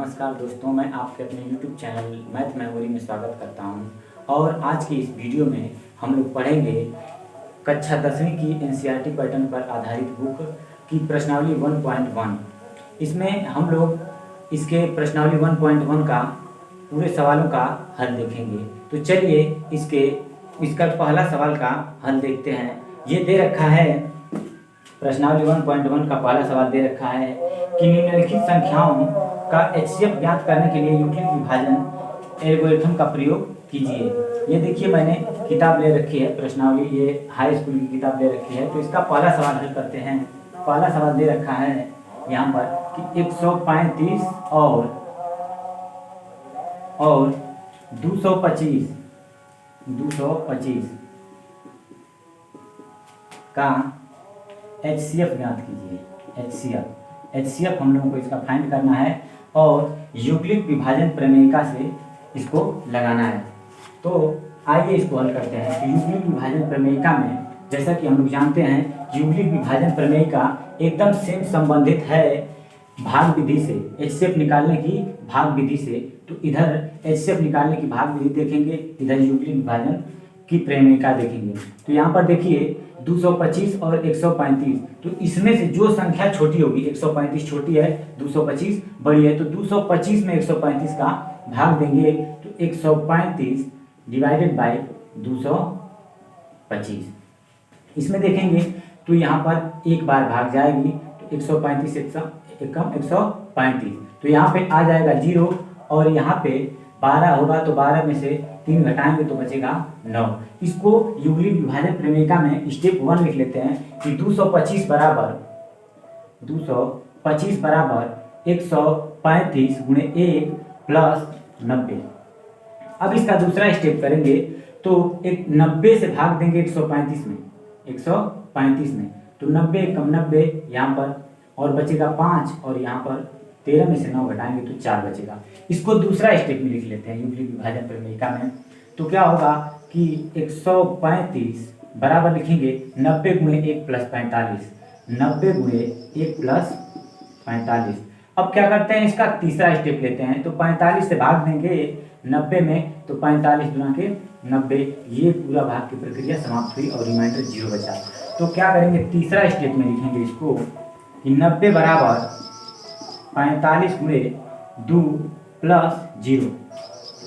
नमस्कार दोस्तों, मैं आपके अपने YouTube चैनल मैथ मेमोरी में स्वागत करता हूं। और आज की इस वीडियो में हम लोग पढ़ेंगे कक्षा 10वीं की एनसीईआरटी पैटर्न पर आधारित बुक की प्रश्नावली 1.1। इसमें हम लोग इसके प्रश्नावली 1.1 का पूरे सवालों का हल देखेंगे। तो चलिए इसका पहला सवाल का हल देखते हैं। ये दे रखा है, प्रश्नावली 1.1 का पहला सवाल दे रखा है कि निम्नलिखित संख्याओं का HCF ज्ञात करने के लिए यूक्लिड विभाजन एल्गोरिथम का प्रयोग कीजिए। ये देखिए, मैंने किताब ले रखी है प्रश्नावली, ये हाई स्कूल की किताब ले रखी है। तो इसका पहला सवाल हल करते हैं। पहला सवाल दे रखा है यहाँ पर कि 135 और 225 का HCF ज्ञात कीजिए। HCF हम लोगों को इसका फाइंड करना है और यूक्लिड विभाजन प्रमेयिका से इसको लगाना है। तो आइए इसको हल करते हैं। तो यूक्लिड विभाजन प्रमेयिका में जैसा कि हम लोग जानते हैं, यूक्लिड विभाजन प्रमेयिका एकदम सेम संबंधित है भाग विधि से, HCF निकालने की भाग विधि से। तो इधर HCF निकालने की भाग विधि देखेंगे, इधर यूक्लिड विभाजन की प्रमेयिका देखेंगे। तो यहाँ पर देखिए 225 और 135, तो इसमें से जो संख्या छोटी होगी, 135 छोटी है, 225 बड़ी है, तो 225 में 135 का भाग देंगे तो 135 डिवाइडेड बाय 225। इसमें देखेंगे तो यहाँ पर एक बार भाग जाएगी, तो 135 135, तो यहाँ पे आ जाएगा 0 और यहाँ पे 12 होगा, तो 12 में से 3 घटाएंगे तो बचेगा 9। इसको यूक्लिड विभाजन प्रमेयिका में स्टेप 1 लिख लेते हैं कि 225 बराबर 135 गुणे 1 प्लस 90। अब इसका दूसरा स्टेप करेंगे तो एक 90 से भाग देंगे 135 में, तो 90 कम 90 यहाँ पर और बचेगा 5, और यहाँ पर 13 में से 9 घटाएंगे तो 4 बचेगा। इसको दूसरा स्टेप में लिख लेते हैं यूक्लिड विभाजन प्रमेयिका में। तो क्या होगा कि 135 बराबर लिखेंगे 90 गुणे 1 प्लस 45, 90 गुणे 1 प्लस 45। अब क्या करते हैं, इसका तीसरा स्टेप लेते हैं। तो 45 से भाग देंगे 90 में, तो 45 गुना के 90, ये पूरा भाग की प्रक्रिया समाप्त हुई और रिमाइंडर 0 बचा। तो क्या करेंगे, तीसरा स्टेप में लिखेंगे इसको कि 90 बराबर 45 गुणे 2 प्लस 0।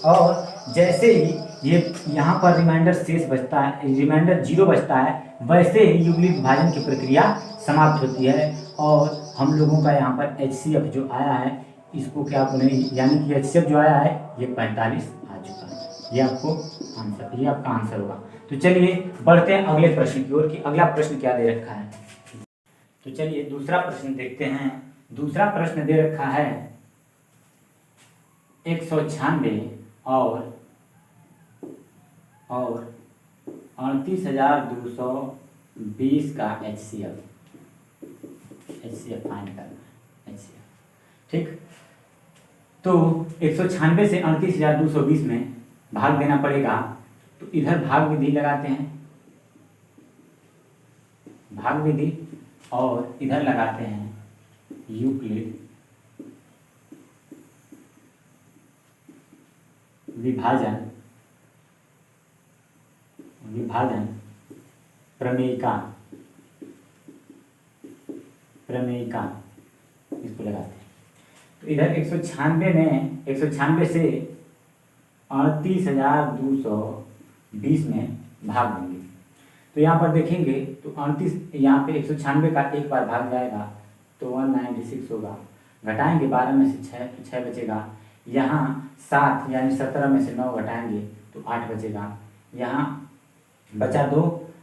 और जैसे ही ये यहाँ पर रिमाइंडर शेष बचता है, रिमाइंडर 0 बचता है, वैसे ही यूक्लिड विभाजन की प्रक्रिया समाप्त होती है और हम लोगों का यहाँ पर HCF जो आया है, इसको क्या बोले, यानी कि HCF जो आया है ये 45 आ चुका है। ये आपका आंसर होगा। तो चलिए बढ़ते हैं अगले प्रश्न की ओर कि अगला प्रश्न क्या दे रखा है। तो चलिए दूसरा प्रश्न देखते हैं। दूसरा प्रश्न दे रखा है 196 और 38,220 का HCF फाइंड करना है। HCF ठीक, तो 196 से 38,220 में भाग देना पड़ेगा। तो इधर भाग विधि लगाते हैं, भाग विधि, और इधर लगाते हैं यूक्लिड विभाजन प्रमेयिका इसको लगाते हैं। तो इधर 196 से 38,220 में भाग देंगे। तो यहाँ पर देखेंगे तो 38, यहाँ पे 196 का एक बार भाग जाएगा तो 196 होगा, घटाएंगे 12 में से 6 तो 6 बचेगा। यहाँ 7 यानी 17 में से 9 घटाएंगे तो 8 बचेगा। यहाँ बचा 2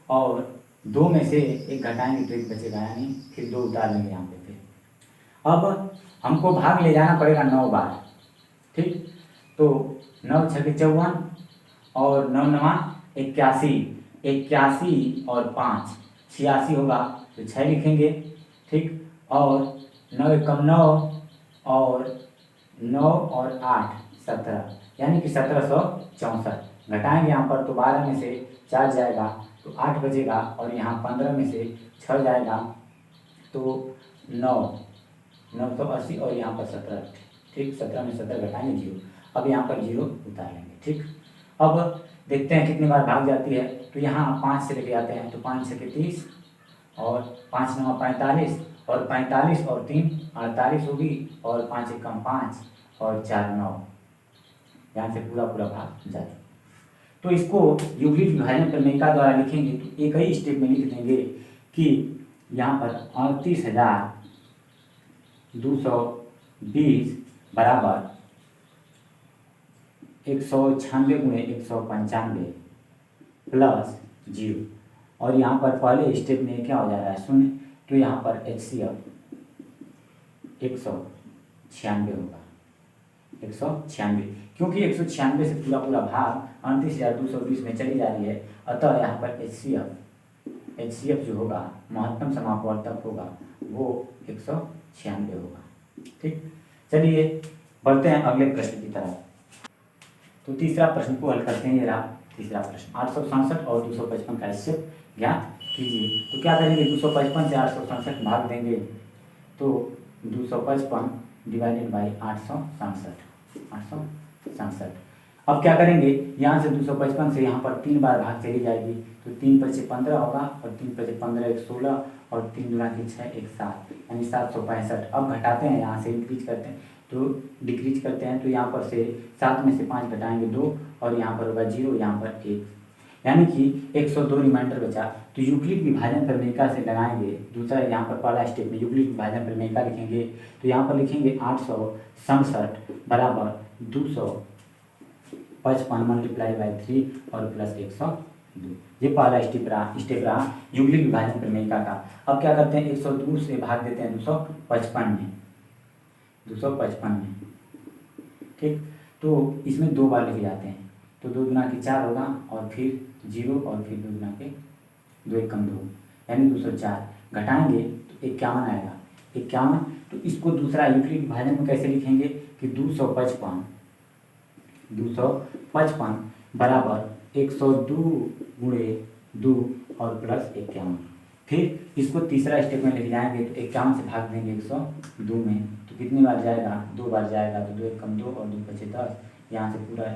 और 2 में से 1 घटाएंगे तो 1 बचेगा, यानी फिर 2 उतार लेंगे यहाँ पे। फिर अब हमको भाग ले जाना पड़ेगा 9 बार, ठीक। तो 9 छके 54 और 9 नवा 81 और 5 86 होगा, तो 6 लिखेंगे, ठीक। और 9 एकम 9 और 9 और 8 17, यानी कि 1764। घटाएंगे यहाँ पर तो 12 में से 4 जाएगा तो 8 बचेगा, और यहाँ 15 में से 6 जाएगा तो 9 980 और यहाँ पर 17, ठीक, 17 में 17 घटाएंगे 0। अब यहाँ पर 0 उतार लेंगे। ठीक, अब देखते हैं कितनी बार भाग जाती है। तो यहाँ 5 से लेके आते हैं, तो 5 से 30 और 5 9 45 और 45 और 3 48 होगी और 5 एकम 5 और 4 9, यहाँ से पूरा पूरा भाग जाए। तो इसको यूक्लिड विभाजन प्रमेयिका द्वारा लिखेंगे तो एक ही स्टेप में लिख देंगे कि यहाँ पर 38,220 बराबर 196 गुणे 195 प्लस 0। और यहाँ पर पहले स्टेप में क्या हो जा रहा है, शून्य, तो यहाँ पर HCF 196 होगा, 196, क्योंकि 196 से पूरा पूरा भाग 38,220 में चली जा रही है। अतः यहाँ पर HCF जो होगा, महत्तम समापवर्तक होगा, वो 196 होगा। ठीक, चलिए बढ़ते हैं अगले प्रश्न की तरफ। तो तीसरा प्रश्न को हल करते हैं। ये रहा तीसरा प्रश्न, 867 और 255 का स्टेप ज्ञात कीजिए। तो क्या करेंगे, 255 से 867 भाग देंगे, तो 255 डिवाइडेड बाई 867। अब क्या करेंगे, यहाँ से 255 से यहाँ पर 3 बार भाग चली जाएगी, तो 3 × 5 = 15 होगा और 3 × 5 = 15, 1 16 और 3 × 2 = 6, 1 7, यानी 765। अब घटाते हैं, यहाँ से इंक्रीज करते हैं तो डिक्रीज करते हैं, तो यहाँ पर से 7 में से 5 घटाएंगे 2 और यहाँ पर होगा 0, यहाँ पर 1, यानी कि 102 रिमाइंडर बचा। तो यूक्लिड विभाजन प्रमेयिका से लगाएंगे दूसरा, यहाँ पर पहला स्टेप में यूक्लिड विभाजन प्रमेयिका लिखेंगे। तो यहाँ पर लिखेंगे 867 बराबर 255 मल्टीप्लाई बाई 3 और प्लस 102। ये पहला स्टेप रहा यूक्लिड विभाजन प्रमेयिका का। अब क्या करते हैं, 102 से भाग देते हैं 255 में, 255 में। ठीक, तो इसमें 2 बार लेके जाते हैं, तो 2 × 4 होगा और फिर 0 और फिर 2 × 2 एकम 2, यानी 204। घटाएंगे तो 51 आएगा, 51। तो इसको दूसरा यूक्लिड विभाजन में कैसे लिखेंगे कि 255 बराबर 102 गुणे 2 और प्लस 51। फिर इसको तीसरा स्टेप में लेके जाएंगे, तो 51 से भाग देंगे 102 में, तो कितनी बार जाएगा, 2 बार जाएगा, तो 2 एकम 2 और 2 × 5 = 10, यहाँ से पूरा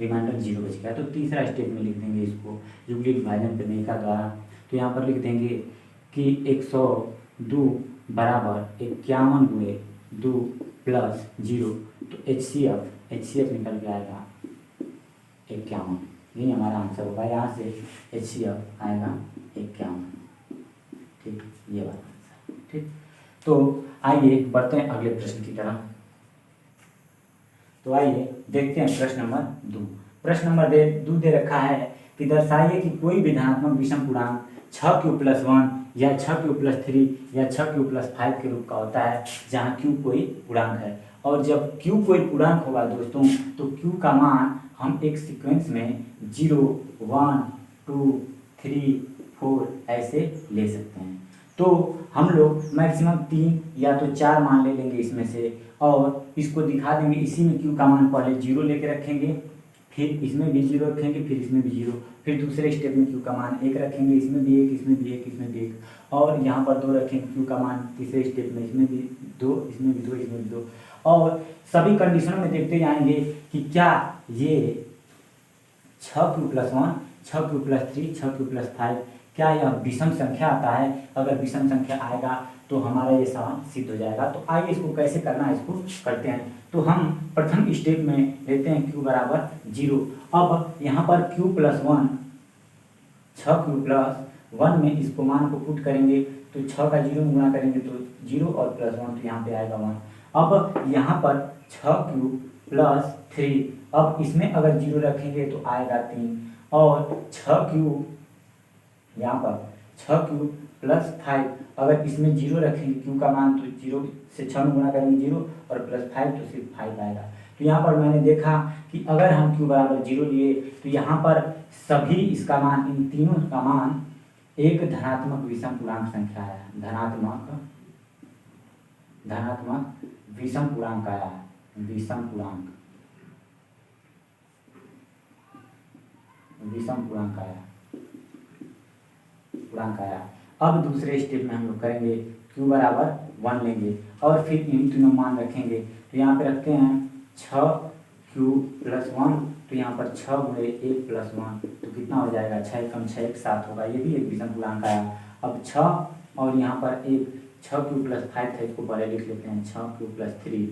रिमाइंडर 0 बच गया। तो तीसरा स्टेप में लिख देंगे इसको यूक्लिड विभाजन प्रमेयिका द्वारा। तो यहाँ पर लिख देंगे कि 102 बराबर 51 गुणे 2 प्लस 0, तो HCF निकल के आएगा 51। यही हमारा आंसर होगा, यहाँ से HCF आएगा 51। ठीक, ये वाला आंसर। ठीक, तो आइए बढ़ते हैं अगले प्रश्न की तरफ। तो आइए देखते हैं प्रश्न नंबर 2। प्रश्न नंबर 2 दे रखा है कि दर्शाइए कि कोई भी धनात्मक विषम पूर्णांक 6q+1 या 6q+3 या 6q+5 के रूप का होता है, जहाँ q कोई पूर्णांक है। और जब q कोई पूर्णांक होगा दोस्तों, तो q का मान हम एक सीक्वेंस में 0 1 2 3 4 ऐसे ले सकते हैं। तो हम लोग मैक्सिमम 3 या तो 4 मान ले लेंगे इसमें से, और इसको दिखा देंगे। इसी में q का मान पहले 0 लेके रखेंगे, फिर इसमें भी 0 रखेंगे, फिर इसमें भी 0, फिर दूसरे स्टेप में q का मान 1 रखेंगे, इसमें भी 1, इसमें भी 1, इसमें भी 1, और यहाँ पर 2 रखेंगे q का मान। तीसरे स्टेप में इसमें भी 2, इसमें भी 2, इसमें भी 2, और सभी कंडीशनों में देखते जाएंगे कि क्या ये 6q+1 6q+3 6q+5 क्या यह विषम संख्या आता है। अगर विषम संख्या आएगा तो हमारा ये सवाल सिद्ध हो जाएगा। तो आइए इसको कैसे करना है, इसको करते हैं। तो हम प्रथम स्टेप में लेते हैं q बराबर 0। अब यहाँ पर q+1 6q+1 में इसको मान को पुट करेंगे, तो 6 का 0 में गुणा करेंगे तो 0 और +1, तो यहाँ पे आएगा 1। अब यहाँ पर 6q+3, अब इसमें अगर 0 रखेंगे तो आएगा 3, और 6q यहाँ पर 6q+5, अगर इसमें 0 रखेंगे q का मान, तो 0 से 6 में गुणा करेंगे 0 और +5, तो सिर्फ 5 आएगा। तो यहाँ पर मैंने देखा कि अगर हम q बराबर 0 लिए, तो यहाँ पर सभी इसका मान, इन तीनों का मान एक धनात्मक विषम पूर्णांक संख्या है, धनात्मक विषम पूर्णांक आया, विषम पूर्णांक आया। अब दूसरे स्टेप में हम लोग करेंगे q बराबर 1 लेंगे और फिर इन तीनों मान रखेंगे। तो यहाँ पे रखते हैं 6q + 1, तो यहाँ पर 6 गुणे 1 + 1 तो कितना हो जाएगा, 6 कम 6 1 7 होगा, ये भी एक विषम पूर्णांक आया। अब 6 और यहाँ पर एक 6q + 5 था, इसको पहले लिख लेते हैं 6q + 3।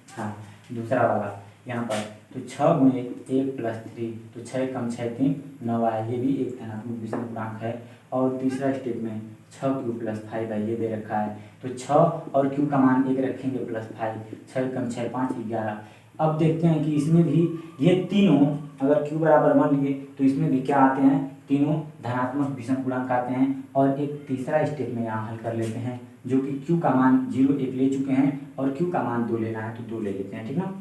हाँ दूसरा वाला यहाँ पर तो 6 गुणे 1 + 3 तो 6 कम 6 3 9 आया, ये भी एक धनात्मक विषम पूर्णांक है। और तीसरा स्टेप में 6q + 5 है, ये दे रखा है, तो 6 और q का मान 1 रखेंगे +5, 6 कम 6 5 11। अब देखते हैं कि इसमें भी ये तीनों अगर q बराबर 1 लिए तो इसमें भी क्या आते हैं, तीनों धनात्मक विषम पूर्णांक आते हैं। और एक तीसरा स्टेप में यहाँ हल कर लेते हैं, जो कि q का मान 0 1 ले चुके हैं और q का मान 2 लेना है तो 2 ले लेते हैं, ठीक ना।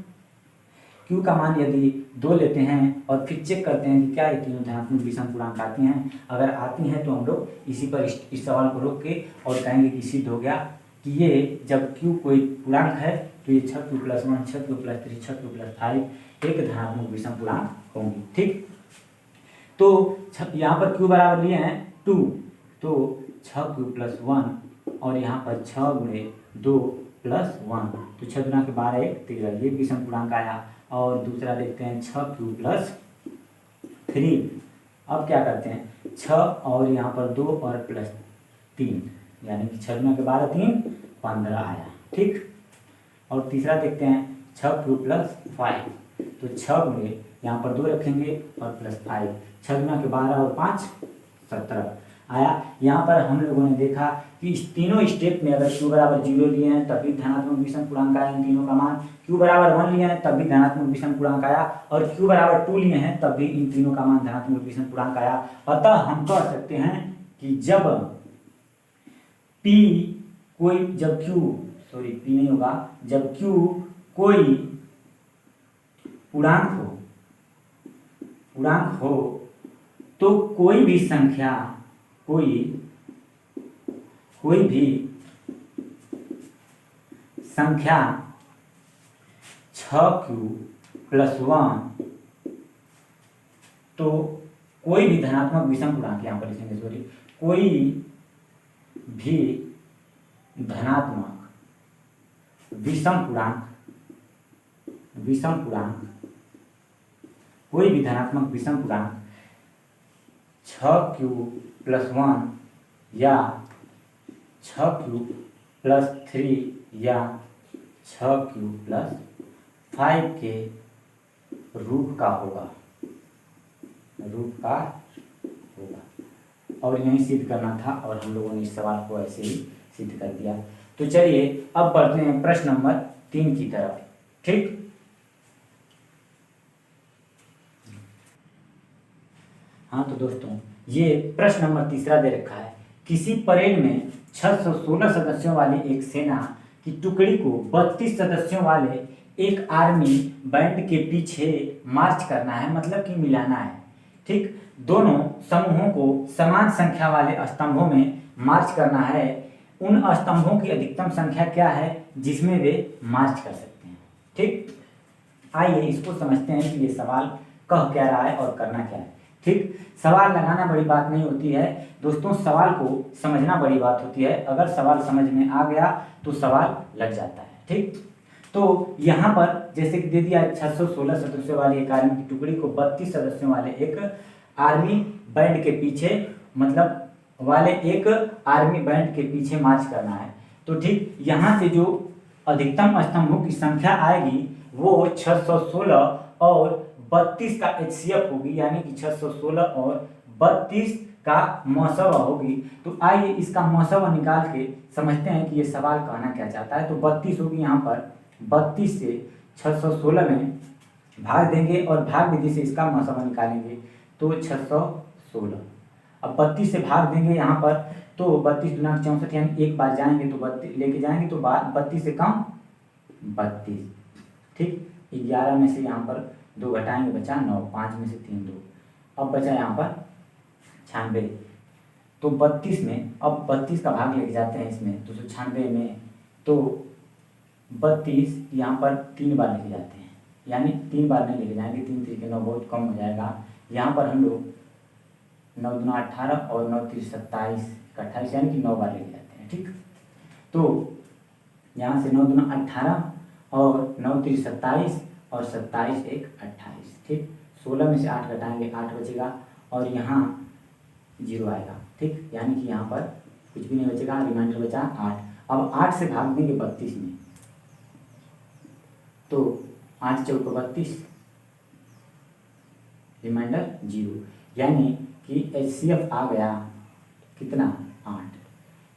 q का मान यदि 2 लेते हैं और फिर चेक करते हैं कि क्या ये तीनों धनात्मक विषम पूर्णांक आती हैं। अगर आती हैं तो हम लोग इसी पर इस सवाल को रोक के और कहेंगे कि सिद्ध हो गया कि ये जब q कोई पूर्णांक है तो ये 6q + 1 6q + 3 6q + 5 एक धनात्मक विषम पूर्णांक होंगी, ठीक। तो यहाँ पर q बराबर लिए हैं 2, तो 6q + 1 और यहाँ पर 6 गुणे 2 + 1 तो 6 गुना के 12 1 13, ये विषम पूर्णांक आया। और दूसरा देखते हैं 6q + 3। अब क्या करते हैं 6 और यहाँ पर 2 और +3 यानी कि 6 गुना के 12 3 15 आया, ठीक। और तीसरा देखते हैं 6q + 5, तो 6 गुणे यहाँ पर 2 रखेंगे और +5 6 गुना के 12 और 5 17 आया। यहाँ पर हम लोगों ने देखा कि इस तीनों स्टेप में अगर q बराबर 0 लिए हैं तब भी धनात्मक विषम पूर्णांक आया इन तीनों का मान, q बराबर 1 लिए हैं तब भी धनात्मक विषम पूर्णांक आया और q बराबर 2 लिए हैं तब भी इन तीनों का मान धनात्मक विषम पूर्णांक आया। अतः हम कह सकते हैं कि जब p कोई जब q p नहीं होगा, जब q कोई पूर्णांक हो तो कोई भी संख्या कोई भी संख्या 6q + 1 तो कोई भी धनात्मक विषम पूर्णांक, यहाँ पर लिखेंगे कोई भी धनात्मक विषम पूर्णांक कोई भी धनात्मक विषम पूर्णांक 6q + 1 या 6q + 3 या 6q + 5 के रूप का होगा और यही सिद्ध करना था और हम लोगों ने इस सवाल को ऐसे ही सिद्ध कर दिया। तो चलिए अब बढ़ते हैं प्रश्न नंबर 3 की तरफ, ठीक। हाँ तो दोस्तों ये प्रश्न नंबर तीसरा दे रखा है, किसी परेड में 616 सदस्यों वाली एक सेना की टुकड़ी को 32 सदस्यों वाले एक आर्मी बैंड के पीछे मार्च करना है, मतलब कि मिलाना है, ठीक। दोनों समूहों को समान संख्या वाले स्तंभों में मार्च करना है। उन स्तंभों की अधिकतम संख्या क्या है जिसमें वे मार्च कर सकते हैं, ठीक। आइए इसको समझते हैं कि ये सवाल कह क्या रहा है और करना क्या है, ठीक। सवाल लगाना बड़ी बात नहीं होती है दोस्तों, सवाल को समझना बड़ी बात होती है। अगर सवाल समझ में आ गया तो सवाल लग जाता है, ठीक। तो यहाँ पर जैसे कि दे दिया 616 सदस्यों वाली एक आर्मी की टुकड़ी को 32 सदस्यों वाले एक आर्मी बैंड के पीछे मतलब वाले एक आर्मी बैंड के पीछे मार्च करना है। तो ठीक यहाँ से जो अधिकतम स्तंभों की संख्या आएगी वो 616 और 32 का HCF होगी, यानी कि 616 और 32 का मौसवा होगी। तो आइए इसका मौसवा निकाल के समझते हैं कि ये सवाल कहना क्या चाहता है। तो 32 होगी, यहाँ पर 32 से 616 में भाग देंगे और भाग विधि से इसका मौसवा निकालेंगे तो 616। अब 32 से भाग देंगे यहाँ पर तो 32 दूना 64, यानी एक बार जाएंगे तो 32 लेके जाएंगे तो 32 से कम 32, ठीक। 11 में से यहाँ पर 2 घटाएंगे बचा 9, 5 में से 3 2, अब बचा यहाँ पर 96। तो 32 में अब 32 का भाग लेके जाते हैं इसमें 296 में, तो 32 यहाँ पर 3 बार लेके जाते हैं, यानी 3 बार नहीं लेके जाएंगे, 3 3 के 9 बहुत कम हो जाएगा। यहाँ पर हम लोग 9 दूना 18 और 9 3 27 28, यानी कि 9 बार लेके जाते हैं, ठीक। तो यहाँ से 9 दूना 18 और 9 3 27 और 27 1 28, ठीक। 16 में से 8 घटाएंगे 8 बचेगा और यहाँ 0 आएगा, ठीक। यानी कि यहाँ पर कुछ भी नहीं बचेगा, रिमाइंडर बचा 8। अब 8 से भाग देंगे 32 में, तो 8 चौको 32, रिमाइंडर 0, यानी कि HCF आ गया कितना 8।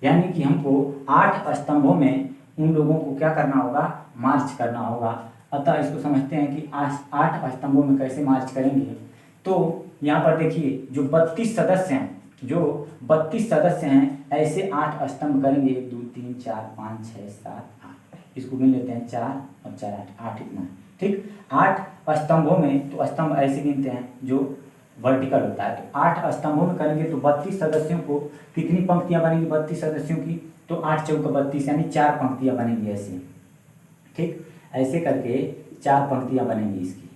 यानी कि हमको 8 स्तंभों में उन लोगों को क्या करना होगा, मार्च करना होगा। अतः इसको समझते हैं कि 8 स्तंभों में कैसे मार्च करेंगे। तो यहाँ पर देखिए जो 32 सदस्य हैं, जो 32 सदस्य हैं, ऐसे 8 स्तंभ करेंगे। 1 2 3 4 5 6 7 8, इसको गिन लेते हैं 4 और 4 8 इतना, ठीक। 8 स्तंभों में, तो स्तंभ ऐसे गिनते हैं जो वर्टिकल होता है। तो 8 स्तंभों में करेंगे तो 32 सदस्यों को कितनी पंक्तियां बनेंगी, 32 सदस्यों की, तो 8 चौका 32 यानी 4 पंक्तियां बनेंगी ऐसे, ठीक। ऐसे करके 4 पंक्तियां बनेंगी इसकी,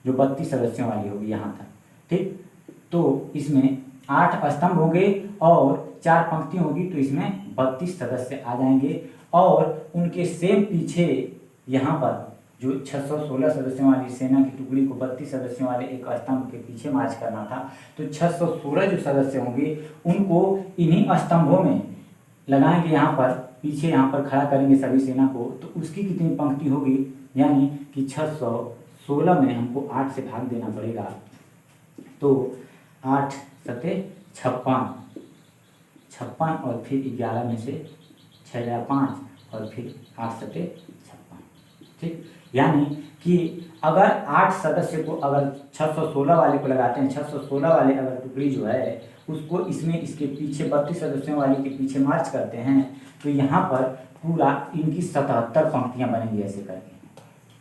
जो 32 सदस्यों वाली होगी यहाँ तक, ठीक। तो इसमें 8 स्तंभ होंगे और 4 पंक्तियां होगी, तो इसमें 32 सदस्य आ जाएंगे। और उनके सेम पीछे यहाँ पर जो 616 सदस्यों वाली सेना की टुकड़ी को 32 सदस्यों वाले एक स्तंभ के पीछे मार्च करना था, तो 616 जो सदस्य होंगे उनको इन्हीं स्तंभों में लगाएंगे, यहाँ पर पीछे यहाँ पर खड़ा करेंगे सभी सेना को। तो उसकी कितनी पंक्ति होगी, यानी कि 616 में हमको 8 से भाग देना पड़ेगा, तो 8 सते 56 और फिर 11 में से 6 जाए 5 और फिर 8 सते 56, ठीक। यानी कि अगर 8 सदस्य को, अगर 616 वाले को लगाते हैं, 616 वाले अगर टुकड़ी जो है उसको इसमें इसके पीछे 32 सदस्यों वाले के पीछे मार्च करते हैं, तो यहाँ पर पूरा इनकी 77 पंक्तियाँ बनेंगी ऐसे करके,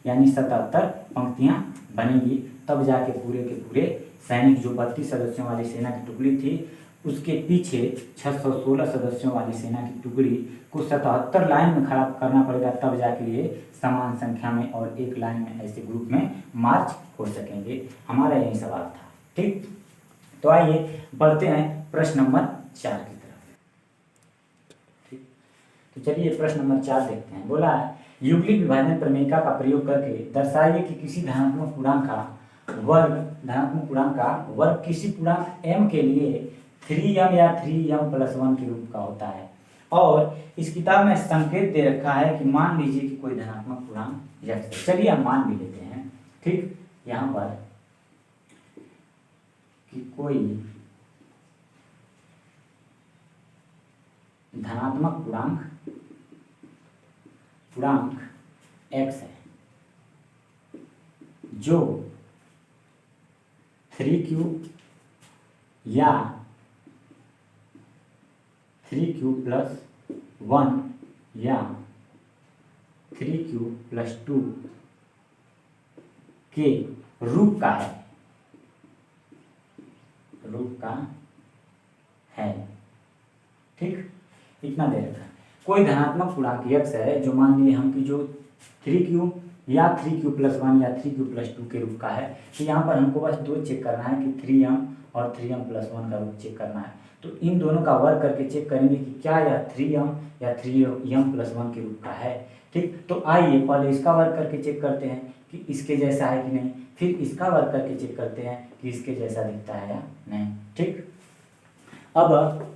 यानी 77 पंक्तियाँ बनेंगी। तब जाके पूरे के पूरे सैनिक जो 32 सदस्यों वाली सेना की टुकड़ी थी उसके पीछे 616 सदस्यों वाली सेना की टुकड़ी को 77 लाइन में खड़ा करना पड़ेगा, तब जाके ये समान संख्या में और एक लाइन में ऐसे ग्रुप में मार्च हो सकेंगे। हमारा यही सवाल था, ठीक। तो आइए बढ़ते हैं प्रश्न नंबर 4 की तरफ, ठीक। तो चलिए प्रश्न नंबर 4 देखते हैं। बोला है यूक्लिड विभाजन प्रमेयिका का प्रयोग करके दर्शाइए कि किसी धनात्मक पूर्णांक का वर्ग किसी पूर्णांक m के लिए 3m या 3m+1 के रूप का होता है। और इस किताब में संकेत दे रखा है कि मान लीजिए कि कोई धनात्मक पूर्णांक x है। चलिए हम मान भी लेते हैं, ठीक। यहाँ पर कि कोई धनात्मक पूर्णांक x है जो 3q या 3q+1 या 3q+2 के रूप का है, ठीक। इतना दे रखा है। कोई धनात्मक पूर्णांक x है जो मान लीजिए हम की जो 3q या 3q+1 या 3q+2 के रूप का है। तो यहाँ पर हमको बस 2 चेक करना है कि 3m और 3m+1 का रूप चेक करना है। तो इन दोनों का वर्ग करके चेक करेंगे कि क्या यह 3m या 3m+1 के रूप का है, ठीक। तो आइए पहले इसका वर्ग करके चेक करते हैं कि इसके जैसा है कि नहीं, फिर इसका वर्ग करके चेक करते हैं कि इसके जैसा दिखता है या नहीं, ठीक। अब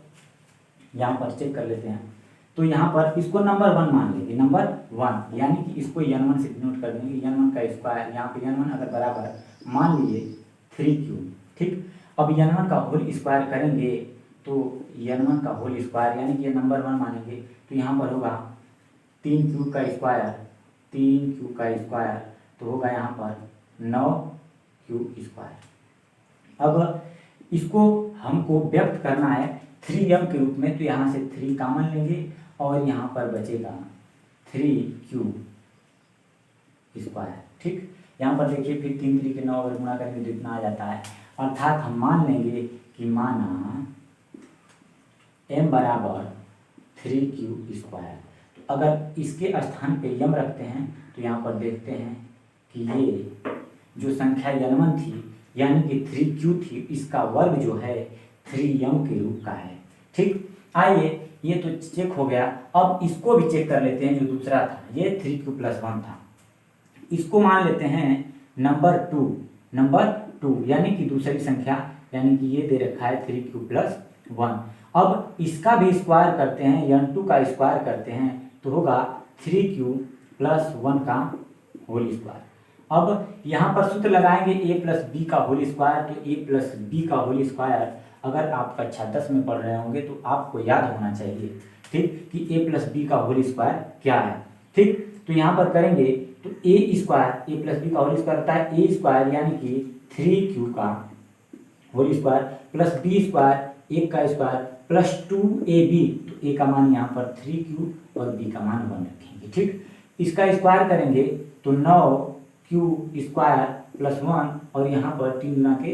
यहाँ पर चेक कर लेते हैं। तो यहाँ पर इसको नंबर 1 मान लेंगे, नंबर 1, यानी कि इसको n1 से डिनोट कर देंगे। n1 का स्क्वायर, यहाँ पे n1 अगर बराबर मान लीजिए 3q, ठीक। अब n1 का होल स्क्वायर करेंगे तो n1 का होल स्क्वायर यानी कि नंबर 1 मानेंगे, तो यहाँ पर होगा 3q का स्क्वायर, तो होगा यहाँ पर 9q स्क्वायर। अब इसको हमको व्यक्त करना है 3m के रूप में, तो यहाँ से 3 कॉमन लेंगे और यहाँ पर बचेगा 3q स्क्वायर, ठीक। यहाँ पर देखिए फिर 3 3 के 9 अगर गुणा करेंगे तो इतना आ जाता है। अर्थात हम मान लेंगे कि माना m बराबर 3q स्क्वायर। तो अगर इसके स्थान पे m रखते हैं तो यहाँ पर देखते हैं कि ये जो संख्या n1 थी यानी कि 3q थी, इसका वर्ग जो है 3m के रूप का है, ठीक। आइए ये तो चेक हो गया। अब इसको भी चेक कर लेते हैं, जो दूसरा था ये 3q+1 था, इसको मान लेते हैं नंबर टू यानी कि दूसरी संख्या, यानी कि ये दे रखा है 3q+1। अब इसका भी स्क्वायर करते हैं, n2 का स्क्वायर करते हैं तो होगा 3q+1 का होल स्क्वायर। अब यहाँ पर सूत्र लगाएंगे a+b का होल स्क्वायर, तो a+b का होल स्क्वायर अगर आप कक्षा 10 में पढ़ रहे होंगे तो आपको याद होना चाहिए, ठीक, कि a+b का होल स्क्वायर क्या है। ठीक, तो यहाँ पर करेंगे तो a+b का होल स्क्वायर होता है a स्क्वायर यानी कि 3q का whole square plus b square 1 का स्क्वायर प्लस 2ab, तो a का मान यहाँ पर 3q और b का मान 1 रखेंगे। ठीक, इसका स्क्वायर करेंगे तो 9q² + 1 और यहाँ पर 3 गुना के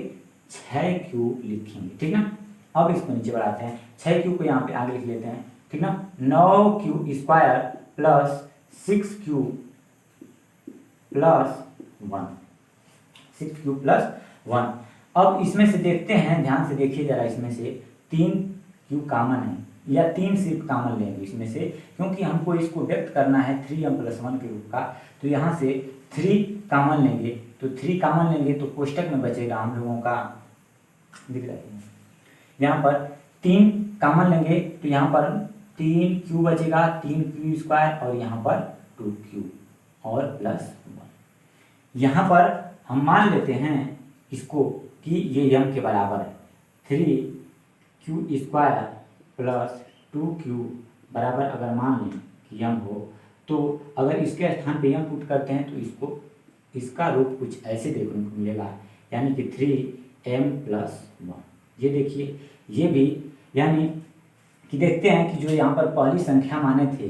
6q लिखेंगे। ठीक ना, अब इसको नीचे बढ़ाते हैं, 6q को यहाँ पे आगे लिख लेते हैं। ठीक ना, 9q² + 6q + 1, 6q + 1। अब इसमें से देखते हैं, ध्यान से देखिए जरा, इसमें से 3q कॉमन है या 3 सिर्फ कॉमन लेंगे इसमें से, क्योंकि हमको इसको व्यक्त करना है 3m+1 के रूप का, तो यहाँ से 3 कॉमन लेंगे, तो 3 कॉमन लेंगे तो कोष्टक में बचेगा हम लोगों का, दिख रहा है यहाँ पर 3 कॉमन लेंगे तो यहाँ पर 3q बचेगा, 3q² और यहाँ पर 2q और +1। यहाँ पर हम मान लेते हैं इसको कि ये m के बराबर है, 3q² + 2q बराबर अगर मान लें कि m हो, तो अगर इसके स्थान पे m पुट करते हैं तो इसको इसका रूप कुछ ऐसे देखने को मिलेगा, यानी कि 3m+1। ये देखिए, ये भी यानी कि देखते हैं कि जो यहाँ पर पहली संख्या माने थे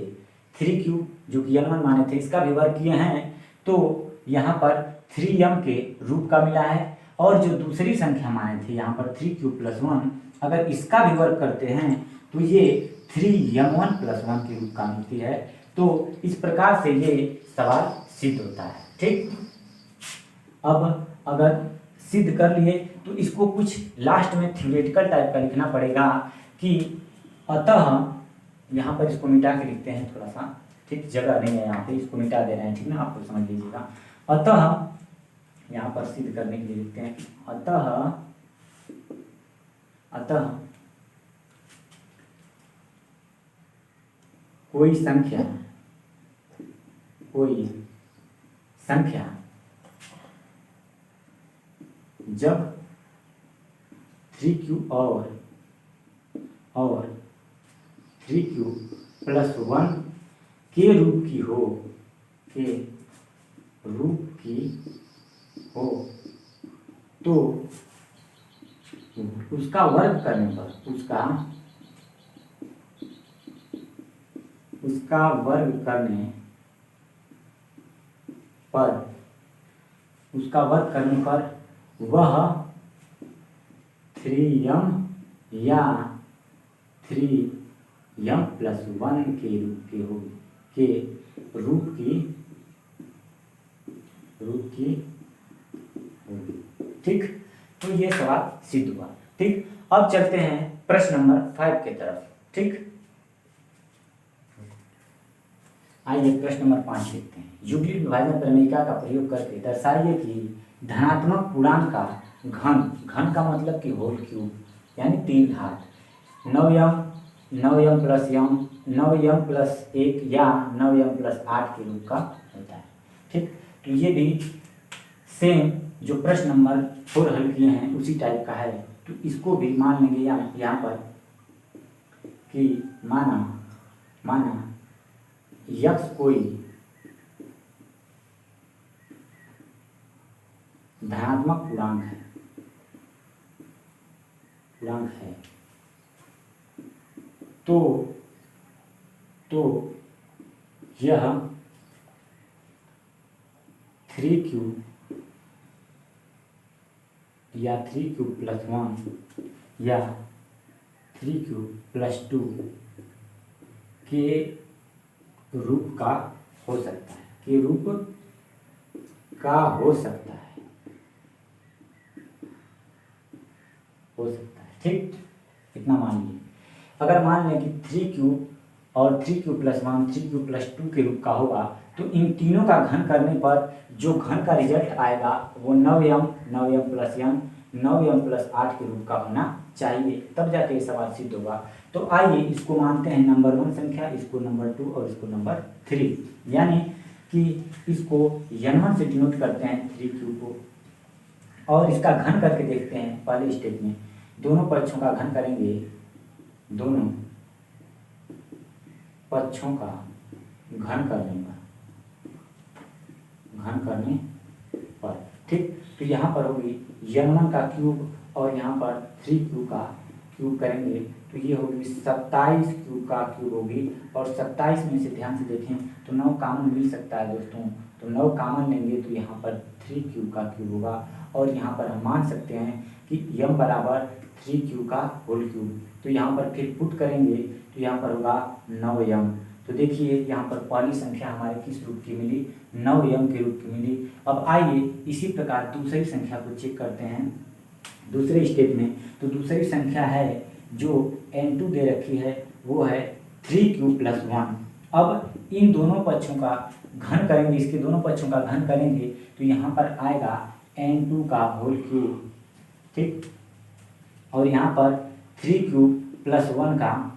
3q जो कि n1 माने थे, इसका भी वर्ग किए हैं तो यहाँ पर 3m के रूप का मिला है, और जो दूसरी संख्या माने थे यहाँ पर 3q+1, अगर इसका भी वर्ग करते हैं तो ये 3m1+1 के रूप का मिलती है। तो इस प्रकार से ये सवाल सिद्ध होता है। ठीक, अब अगर सिद्ध कर लिए तो इसको कुछ लास्ट में थ्योरेटिकल टाइप का लिखना पड़ेगा कि अतः, यहाँ पर इसको मिटा के लिखते हैं थोड़ा सा, ठीक, जगह नहीं है यहाँ पे, इसको मिटा दे रहे हैं। ठीक ना, आपको समझ लीजिएगा। अतः यहाँ पर सिद्ध करने के लिए लिखते हैं अतः कोई संख्या जब 3q और 3q+1 के रूप की हो तो उसका वर्ग करने पर उसका वर्ग करने पर वह 3m या 3m+1 के रूप की होगी। ठीक, तो ये सवाल सिद्ध हुआ। ठीक, अब चलते हैं प्रश्न नंबर 5 के तरफ। ठीक, आइए प्रश्न नंबर 5 देखते हैं। युग्लिड विभाजन प्रमेयिका का प्रयोग करके दर्शाइए कि धनात्मक पूर्णांक का घन का मतलब कि होल क्यूब यानी 3 घात 9m, 9m+m, 9m+1 या 9m+8 के रूप का होता है। ठीक, तो ये भी सेम जो प्रश्न नंबर 4 हल किए हैं उसी टाइप का है, तो इसको भी मान लेंगे यहाँ पर कि माना यक्स कोई धनात्मक पूर्णांक है तो यह 3q या 3q+1 या 3q+2 के रूप का हो सकता है, ठीक, इतना मान लीजिए। अगर मान लें कि 3 क्यूब और 3 क्यूब+1 3 क्यूब+2 के रूप का होगा, तो इन तीनों का घन करने पर जो घन का रिजल्ट आएगा वो 9m 9m+m 9m+8 के रूप का होना चाहिए, तब जाके ये सवाल सिद्ध होगा। तो आइए इसको मानते हैं नंबर 1 संख्या, इसको नंबर 2 और इसको नंबर 3, यानी कि इसको n1 से डिनोट करते हैं 3 क्यूब को, और इसका घन करके देखते हैं। पहले स्टेप में दोनों पक्षों का घन करेंगे, दोनों पक्षों का घन करने पर ठीक। तो यहाँ पर होगी n1 का क्यूब और यहाँ पर 3 क्यूब का क्यूब करेंगे तो ये होगी 27 क्यूब का क्यूब होगी। और 27 में से ध्यान से देखें तो 9 कॉमन मिल सकता है दोस्तों, तो 9 कॉमन लेंगे तो यहाँ पर 3 क्यूब का क्यूब होगा। और यहाँ पर हम मान सकते हैं कि m बराबर 3 क्यूब का होल क्यूब। तो यहाँ पर फिर पुट करेंगे तो यहाँ पर होगा 9m। तो देखिए यहाँ पर पहली संख्या हमारे किस रूप की मिली, 9m के रूप की मिली। अब आइए इसी प्रकार दूसरी संख्या को चेक करते हैं दूसरे स्टेप में। तो दूसरी संख्या है जो n2 दे रखी है, वो है 3 क्यूब+1। अब इन दोनों पक्षों का घन करेंगे, इसके दोनों पक्षों का घन करेंगे तो यहाँ पर आएगा n2 का होल क्यूब ठीक, और यहाँ पर 3 क्यूब+1 का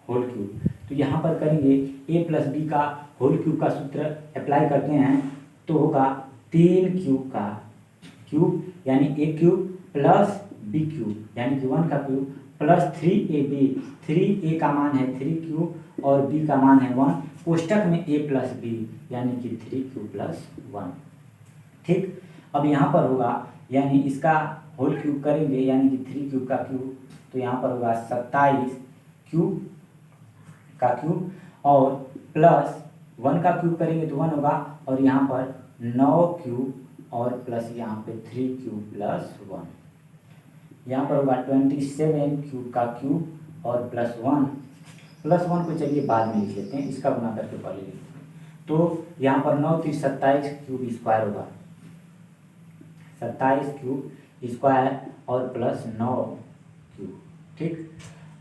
होल क्यूब। तो यहाँ पर करेंगे a+b का होल क्यूब का सूत्र अप्लाई करते हैं तो होगा 3 क्यूब का क्यूब यानी a cube plus b cube यानी कि 1 का क्यूब प्लस 3ab। 3a का मान है 3 क्यूब और b का मान है 1, कोष्टक में a+b यानी कि 3 क्यूब+1 ठीक। अब यहाँ पर होगा यानी इसका होल क्यूब करेंगे यानी कि 3 क्यूब का क्यूब, तो यहाँ पर होगा 27 क्यूब का क्यूब और प्लस 1 का क्यूब करेंगे तो 1 होगा, और यहाँ पर 9 क्यूब और प्लस यहाँ पे 3 क्यूब+1, यहाँ पर होगा 27 क्यूब का क्यूब और +1 को चलिए बाद में लिख लेते हैं, इसका गुना करके पहले लिखते हैं। तो यहाँ पर 9 3 27 क्यूब स्क्वायर होगा, 27 क्यूब स्क्वायर और प्लस 9 क्यूब ठीक,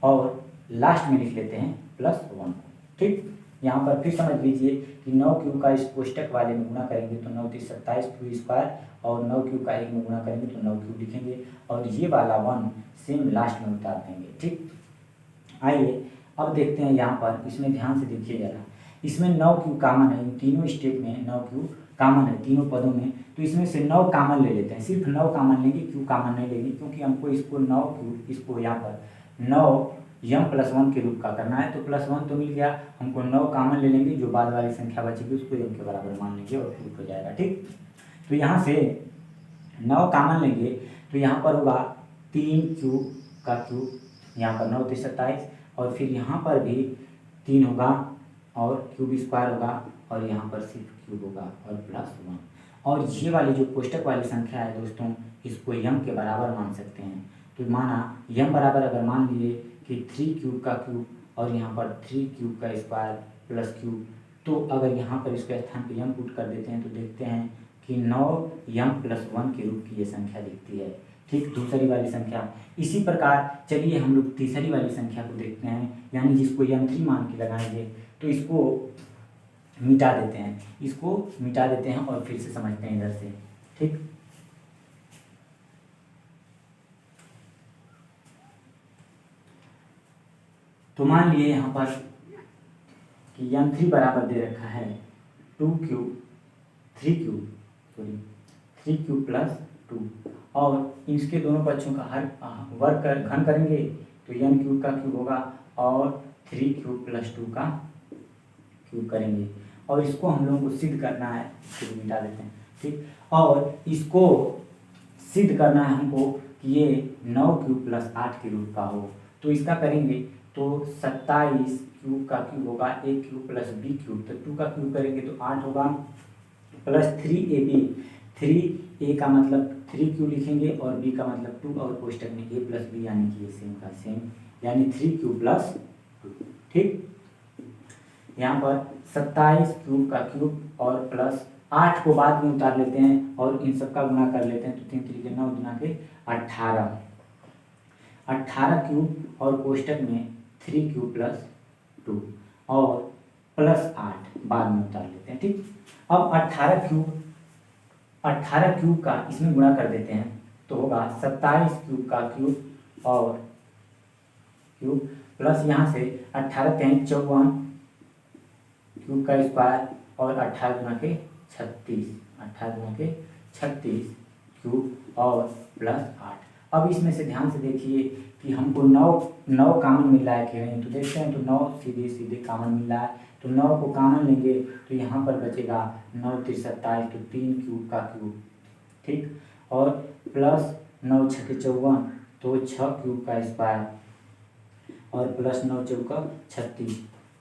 और लास्ट में लिख लेते हैं +1 ठीक। यहाँ पर फिर समझ लीजिए कि 9 क्यूब का इस कोष्टक वाले में गुणा करेंगे तो 9 3 27 क्यूब स्क्वायर और 9 क्यूब का एक में गुणा करेंगे तो 9 क्यूब लिखेंगे, और ये वाला 1 सेम लास्ट में उतार देंगे ठीक। आइए अब देखते हैं यहाँ पर, इसमें ध्यान से देखिए जरा, इसमें 9 क्यूब कॉमन है, इन तीनों स्टेप में 9 क्यूब कॉमन है तीनों पदों में। तो इसमें से 9 कॉमन ले लेते हैं, सिर्फ 9 कॉमन लेंगे, क्यूब कॉमन नहीं लेंगे, क्योंकि हमको इसको 9 क्यूब इसको यहाँ पर 9m+1 के रूप का करना है। तो +1 तो मिल गया, हमको 9 कॉमन ले लेंगे, जो बाद वाली संख्या बचेगी उसको m के बराबर मान लेंगे और प्रूफ हो जाएगा ठीक। तो यहाँ से 9 कॉमन लेंगे तो यहाँ पर होगा 3 क्यूब का क्यूब, यहाँ पर 9 3 27 और फिर यहाँ पर भी 3 होगा और क्यूब स्क्वायर होगा और यहाँ पर सिर्फ क्यूब होगा और +1। और ये वाली जो कोष्टक वाली संख्या है दोस्तों, इसको m के बराबर मान सकते हैं। तो माना m बराबर अगर मान लिए कि 3 क्यूब का क्यूब और यहाँ पर 3 क्यूब का स्क्वायर प्लस क्यूब, तो अगर यहाँ पर इसके स्थान पर m पुट कर देते हैं तो देखते हैं कि 9m+1 के रूप की ये संख्या दिखती है ठीक, दूसरी वाली संख्या। इसी प्रकार चलिए हम लोग तीसरी वाली संख्या को देखते हैं, यानी जिसको m3 मान के लगाएंगे तो इसको मिटा देते हैं, इसको मिटा देते हैं और फिर से समझते हैं इधर से ठीक। तो मान लिए यहाँ पर कि m3 बराबर दे रखा है 3 क्यूब+2 और इसके दोनों पक्षों का हर वर्ग घन करेंगे तो n क्यूब का क्यूब होगा और 3 क्यूब+2 का क्यूब करेंगे, और इसको हम लोगों को सिद्ध करना है, फिर मिटा देते हैं ठीक। और इसको सिद्ध करना है हमको कि ये 9 क्यूब+8 के रूप का हो, तो इसका करेंगे तो 27 क्यूब का क्यूब होगा, a cube plus b cube, तो 2 का क्यूब करेंगे तो 8 होगा प्लस 3ab। 3a का मतलब 3 क्यूब लिखेंगे और b का मतलब 2 और कोष्टक में a+b यानी कि ये सेम का सेम यानी 3 क्यूब+2 ठीक। यहाँ पर 27 क्यूब का क्यूब और प्लस 8 को बाद में उतार लेते हैं और इन सब का गुणा कर लेते हैं तो 3 3 9 गुना के 18 क्यूब और कोष्टक में 3 क्यूब प्लस 2 और प्लस 8 बाद में उतार लेते हैं। ठीक, अब 18 क्यूब का इसमें गुणा कर देते हैं तो होगा 27 क्यूब का क्यूब और क्यूब प्लस यहाँ से 18 3 54 क्यूब का स्क्वायर और 18 गुना के 36 क्यूब और प्लस 8। अब इसमें से ध्यान से देखिए कि हमको 9 कॉमन मिल रहा है कि नहीं, तो देखते हैं। तो 9 सीधे सीधे कॉमन मिल रहा है, तो 9 को कॉमन लेंगे तो यहाँ पर बचेगा 9 3 27, तो 3 क्यूब का क्यूब। ठीक, और प्लस 9 6 54, तो 6 क्यूब का स्क्वायर और प्लस 9 चौका 36,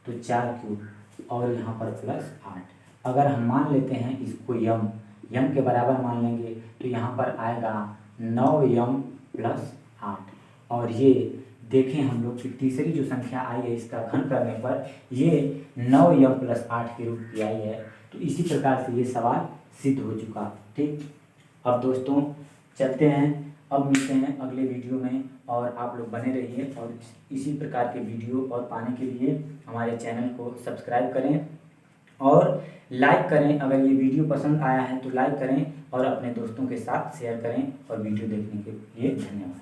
तो 4 क्यूब और यहाँ पर प्लस 8। अगर हम मान लेते हैं इसको यम के बराबर मान लेंगे तो यहाँ पर आएगा 9m प्लस 8। और ये देखें हम लोग कि तीसरी जो संख्या आई है इसका घन करने पर ये 9m प्लस 8 के रूप की आई है। तो इसी प्रकार से ये सवाल सिद्ध हो चुका। ठीक, अब दोस्तों चलते हैं, अब मिलते हैं अगले वीडियो में और आप लोग बने रहिए और इसी प्रकार के वीडियो और पाने के लिए हमारे चैनल को सब्सक्राइब करें और लाइक करें। अगर ये वीडियो पसंद आया है तो लाइक करें और अपने दोस्तों के साथ शेयर करें। और वीडियो देखने के लिए धन्यवाद।